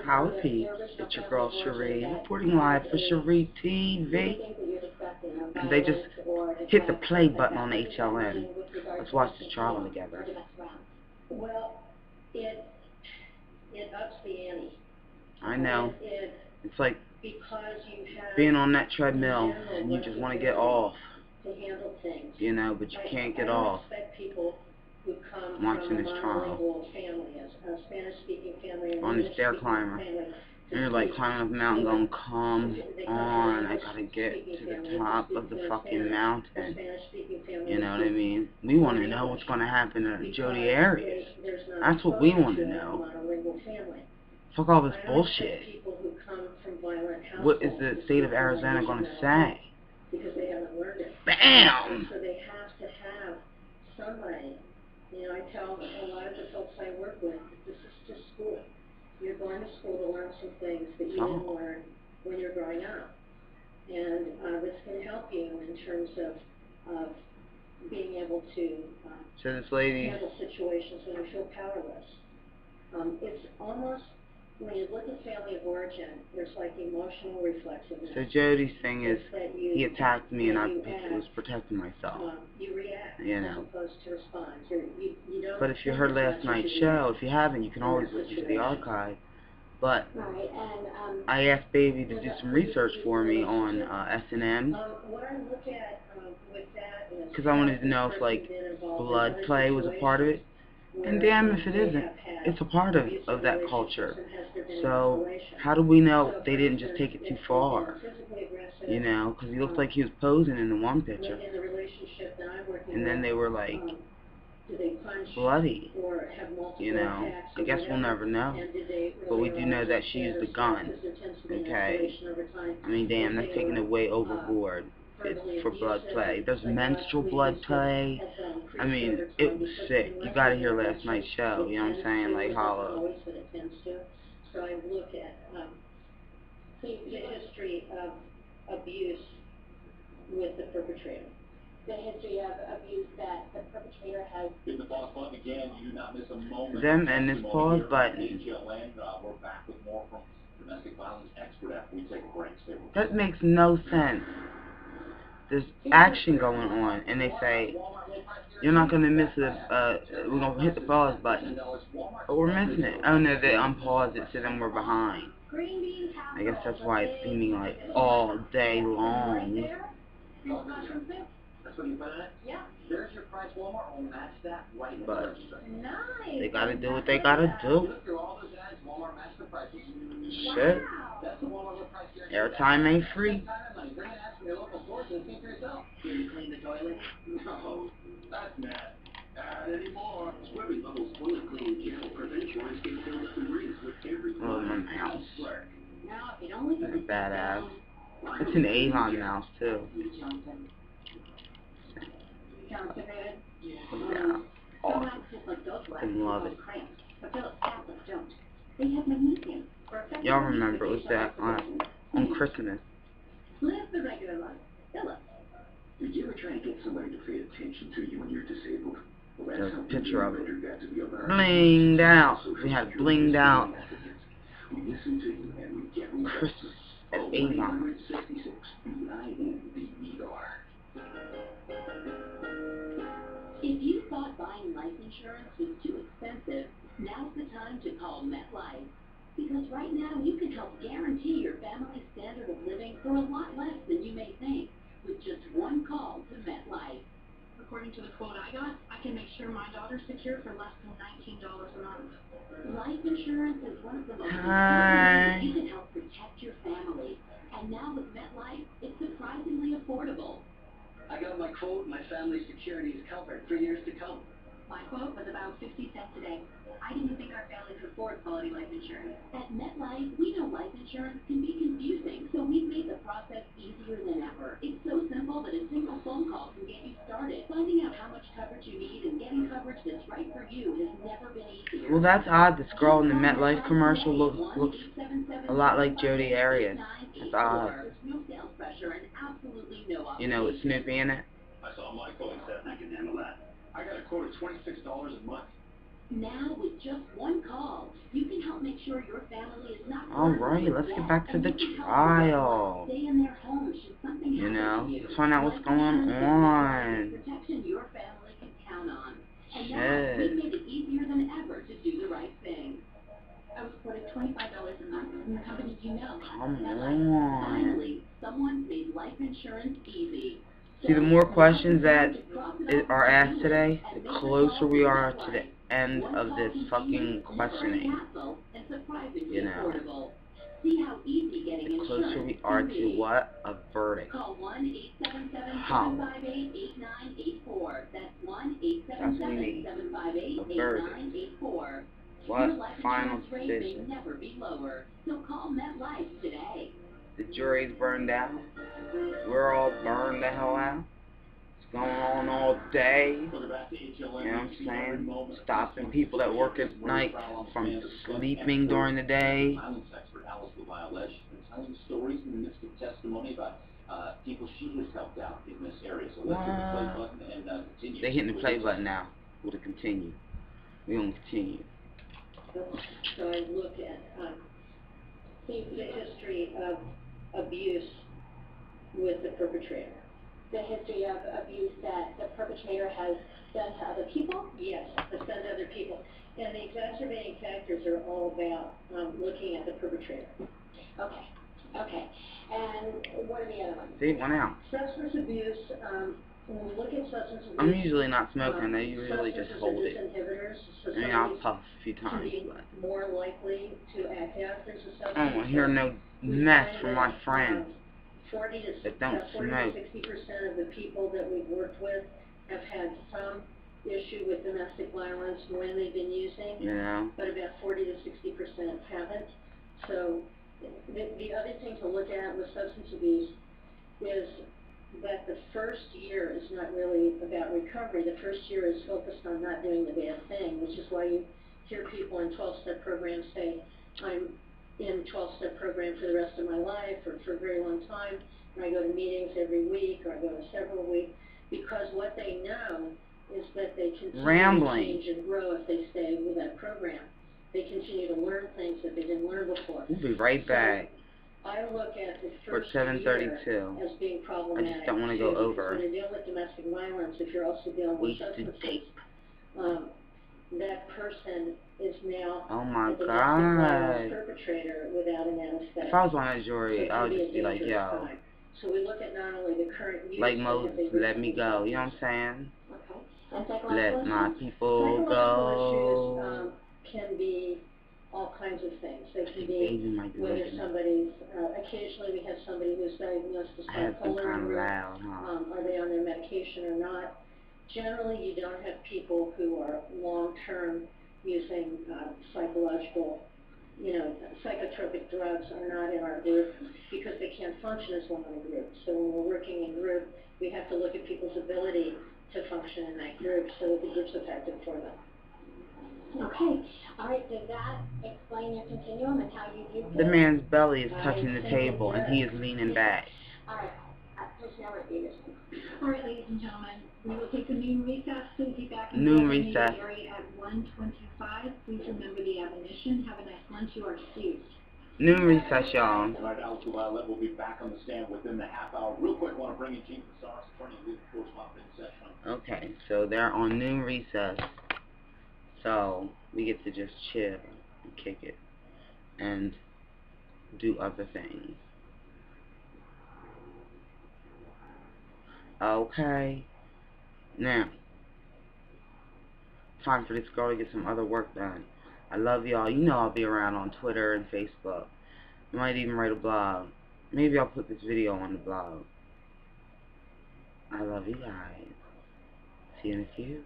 How's he? It's your girl Sheree, reporting live for SchreeTV. And they just hit the play button on HLN. Let's watch the trial together. Well, it ups the ante. I know. It's like being on that treadmill and you just want to get off. You know, but you can't get off. Watching this trial. On the stair climber. And you're like climbing up a mountain going, come on, I gotta get to the top of the fucking mountain. You know what I mean? We want to know what's going to happen to JODI Arias. That's what we want to know. Fuck all this bullshit. What is the state of Arizona going to say? Bam! So they have to have somebody. You know, I tell a lot of the folks I work with, this is just school. You're going to school to learn some things that you didn't learn when you're growing up. And this can help you in terms of being able to handle situations when you feel powerless. It's almost, when you look at family of origin, there's like emotional reflexiveness. So JODI's thing is, he attacked me and I was protecting myself. You react, you know. As opposed to respond. You don't. But if you heard last night's show, if you haven't, you can always listen to the archive. But I asked Baby to do some research for me on S&M. Because I wanted to know if, like, blood play was a part of it. And damn if it isn't. It's a part of that culture. So, how do we know they didn't just take it too far? You know, because he looked like he was posing in the one picture. And then they were like, bloody. You know, I guess we'll never know. But we do know that she used a gun. Okay? I mean, damn, that's taking it way overboard. For blood play. There's menstrual blood play. I mean, it was sick. You gotta hear last night's show. You know what I'm saying? Like, holla. So I look at the history of abuse with the perpetrator. The history of abuse that the perpetrator has. Hit the pause button again. You do not miss a moment. Them and this pause button. We're back with more from domestic violence expert after we take a break. That makes no sense. There's action going on, and they say, you're not going to miss it, we're going to hit the pause button. But we're missing it. Oh no, they unpause it, so then we're behind. I guess that's why it's seeming like all day long. But they got to do what they got to do. Shit. Airtime ain't free. Oh, my mouse. That's a badass. It's an Avon mouse, too. Yeah. Awesome. I love it. Y'all remember it was that on Christmas. Did you ever try to get somebody to pay attention to you when you're disabled? There's a picture of it. Blinged out. We had blinged out Christmas at Avon. If you thought buying life insurance was too expensive, now's the time to call MetLife. Because right now you can help guarantee your family's standard of living for a lot less than you may think, with just one call to MetLife. According to the quote I got, I can make sure my daughter's secure for less than $19 a month. Life insurance is one of the most important ways you can help protect your family. And now with MetLife, it's surprisingly affordable. I got my quote, my family's security is covered for years to come. My quote was about 50 cents a day. I didn't think our family could afford quality life insurance. At MetLife, we know life insurance can be confusing, so we've made the process easier than ever. It's so simple that a single phone call can get you started. Finding out how much coverage you need and getting coverage that's right for you has never been easier. Well, that's odd. This girl in the MetLife commercial looks a lot like JODI Arias. It's odd. You know, with Snoopy in it. I saw my quote said I can handle that. I got a quote of $26 a month. Now, with just one call, you can help make sure your family is not... Alright, let's get back to the trial. Stay in their home should something You happen know, to you. let's find out what's going on. Protection your family can count on. And Shit. now, we've made it easier than ever to do the right thing. I was quoted $25 a month from the company you know. Come on. Finally, someone made life insurance easy. See, the more questions that are asked today, the closer we are to the end of this fucking questioning. You know, the closer we are to what? A verdict. Call 1-877-758-8984. That's That's what we need. 1-877-758-8984. What? Final decision. May never be lower. So call MetLife today. The jury's burned out. We're all burned the hell out. It's going on all day. You know what I'm saying? Stopping people that work at night from sleeping during the day. Stories in the midst of testimony about people she has helped out in this area. So let's hit the play button and continue. They're hitting the play button now. We'll continue. We're going to continue. So I look at the history of abuse with the perpetrator. The history of abuse that the perpetrator has done to other people? Yes, has done to other people. And the exacerbating factors are all about looking at the perpetrator. Okay. Okay. And what are the other ones? See, one out. Substance abuse, when we look at substance abuse... I'm usually not smoking. I usually just hold it. Inhibitors, I mean, I'll puff a few times, but... more likely to act out. There's a substance... I don't want to hear no mess from my friends 40 to 60% that don't smoke. of the people that we've worked with have had some issue with domestic violence when they've been using, You know? but about 40 to 60% haven't. So the other thing to look at with substance abuse is that the first year is not really about recovery. The first year is focused on not doing the bad thing, which is why you hear people in 12-step programs say, I'm in 12-step program for the rest of my life or for a very long time, and I go to meetings every week or I go to several weeks, because what they know is that they continue to change and grow if they stay with that program. They continue to learn things that they didn't learn before. We'll be right back. I look at the We're first at 7:32. year as being problematic. I just don't want to go over. When you're dealing with domestic violence, if you're also dealing with Wasted tape. that person is now Oh my a domestic God. violence perpetrator without an anesthetic. If I was on that jury, So I would it can just be a like, dangerous yo, time. So we look at not only the current use, like but Moses, if they let me go. You know what I'm saying? Okay. And psychological Let my issues? people Psychological go. issues can be all kinds of things. They can Baby be might be whether looking. somebody's, occasionally we have somebody who's diagnosed with I have been bipolar. kind of loud, huh? Are they on their medication or not? Generally, you don't have people who are long-term using psychological, psychotropic drugs are not in our group because they can't function as one in a group. So when we're working in group, we have to look at people's ability to function in that group so that the group's effective for them. Okay. All right. Does that explain your continuum and how you view The it? man's belly is touching the table and he is leaning back. All right. Personnel review. All right, ladies and gentlemen, we will take a noon recess. Please be back in Noon the designated recess. area at 1:25. Please remember the admonition. Have a nice lunch. You are excused. Noon recess, y'all. All right, Alex Violet will be back on the stand within the half hour. Real quick, want to bring in Chief of Stars, attorney legal correspondent session. Okay, so they're on noon recess. So we get to just chill and kick it and do other things. Okay. Now, time for this girl to get some other work done. I love y'all. You know I'll be around on Twitter and Facebook. I might even write a blog. Maybe I'll put this video on the blog. I love you guys. See you in a few.